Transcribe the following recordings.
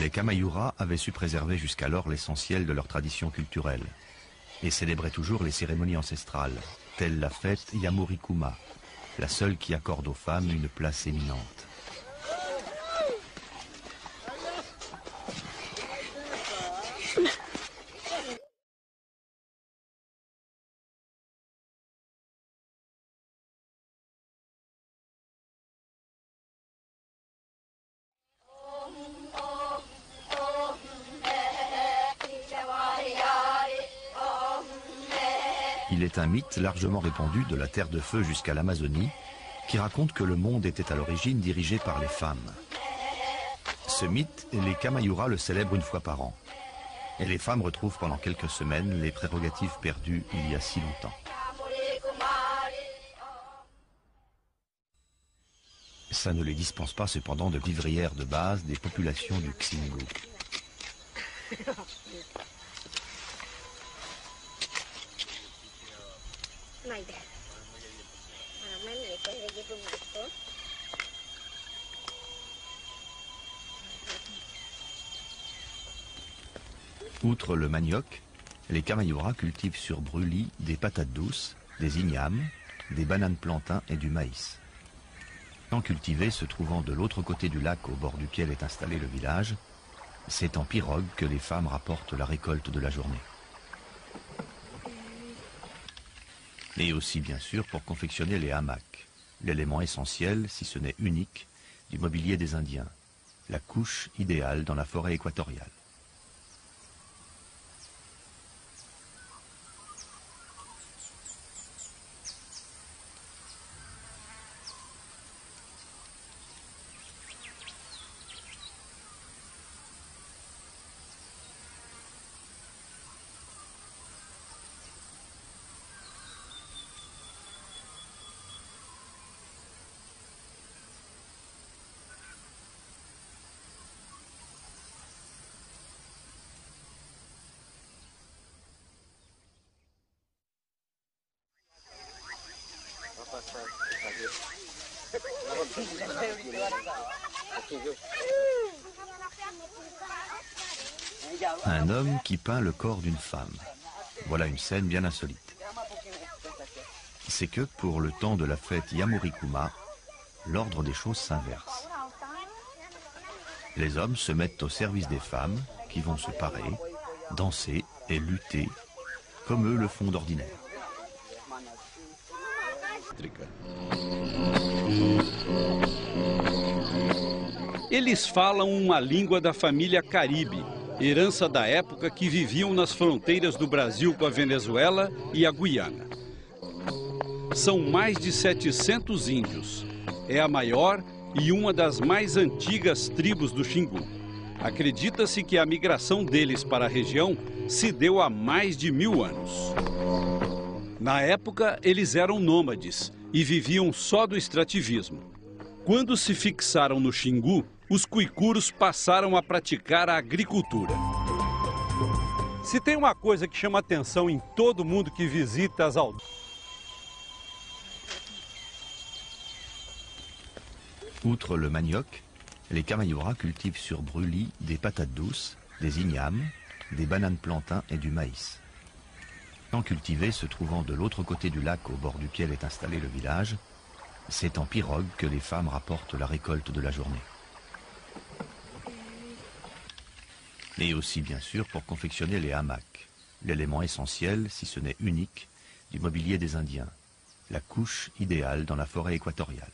Les Kamayura avaient su préserver jusqu'alors l'essentiel de leur tradition culturelle et célébraient toujours les cérémonies ancestrales, telle la fête Yamurikuma, la seule qui accorde aux femmes une place éminente. Il est un mythe largement répandu de la Terre de Feu jusqu'à l'Amazonie qui raconte que le monde était à l'origine dirigé par les femmes. Ce mythe, les Kamayura le célèbrent une fois par an. Et les femmes retrouvent pendant quelques semaines les prérogatives perdues il y a si longtemps. Ça ne les dispense pas cependant de vivrières de base des populations du Xingu. Outre le manioc, les Kamayura cultivent sur brûlis des patates douces, des ignames, des bananes plantains et du maïs. Tant cultivés se trouvant de l'autre côté du lac au bord duquel est installé le village, c'est en pirogue que les femmes rapportent la récolte de la journée. Et aussi bien sûr pour confectionner les hamacs, l'élément essentiel, si ce n'est unique, du mobilier des Indiens, la couche idéale dans la forêt équatoriale. Un homme qui peint le corps d'une femme. Voilà une scène bien insolite. C'est que pour le temps de la fête Yamurikuma, l'ordre des choses s'inverse. Les hommes se mettent au service des femmes qui vont se parer, danser et lutter comme eux le font d'ordinaire. Eles falam uma língua da família Caribe, herança da época que viviam nas fronteiras do Brasil com a Venezuela e a Guiana. São mais de 700 índios. É a maior e uma das mais antigas tribos do Xingu. Acredita-se que a migração deles para a região se deu há mais de 1000 anos. Na época, eles eram nômades e viviam só do extrativismo. Quando se fixaram no Xingu, os cuicuros passaram a praticar a agricultura. Se tem uma coisa que chama atenção em todo mundo que visita as aldeias. Outre le manioc, les Kamayura cultivent sur brûlis des patates douces, des ignames, des bananes plantains et du maïs. Tant cultivés se trouvant de l'autre côté du lac au bord duquel est installé le village, c'est en pirogue que les femmes rapportent la récolte de la journée. Et aussi bien sûr pour confectionner les hamacs, l'élément essentiel, si ce n'est unique, du mobilier des Indiens, la couche idéale dans la forêt équatoriale.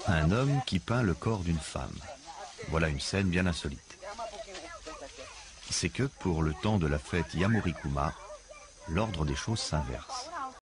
Un homme qui peint le corps d'une femme. Voilà une scène bien insolite. c'est que pour le temps de la fête Yamurikuma, l'ordre des choses s'inverse.